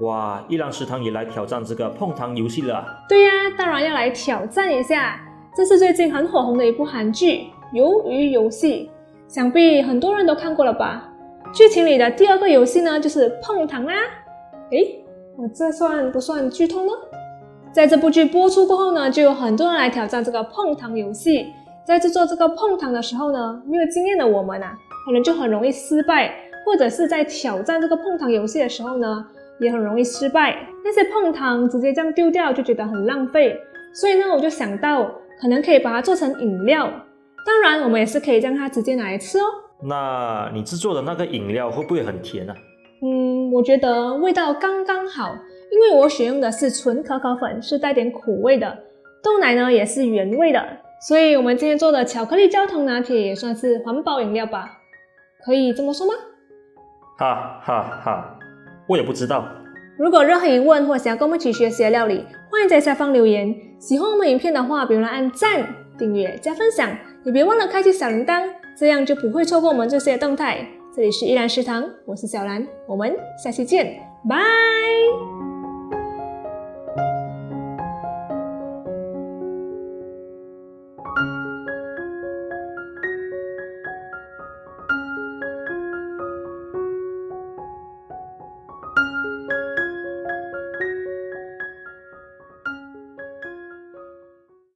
哇，一郎食堂也来挑战这个碰糖游戏了啊。对呀，当然要来挑战一下。这是最近很火红的一部韩剧《鱿鱼游戏》，想必很多人都看过了吧？剧情里的第二个游戏呢，就是碰糖啦。诶，我这算不算剧透呢？在这部剧播出过后呢，就有很多人来挑战这个碰糖游戏。在制作这个碰糖的时候呢，没有经验的我们啊，可能就很容易失败，或者是在挑战这个碰糖游戏的时候呢，也很容易失败。那些碰糖直接这样丢掉，就觉得很浪费。所以呢，我就想到可能可以把它做成饮料，当然我们也是可以让它直接拿来吃哦。那你制作的那个饮料会不会很甜啊？我觉得味道刚刚好，因为我选用的是纯可可粉，是带点苦味的，豆奶呢也是原味的，所以我们今天做的巧克力焦糖拿铁也算是环保饮料吧，可以这么说吗？哈哈哈，我也不知道。如果有任何疑问或想要跟我们一起学习的料理，欢迎在下方留言。喜欢我们影片的话，别忘了按赞、订阅、加分享，也别忘了开启小铃铛，这样就不会错过我们这些动态。这里是一兰食堂，我是小兰，我们下期见，拜。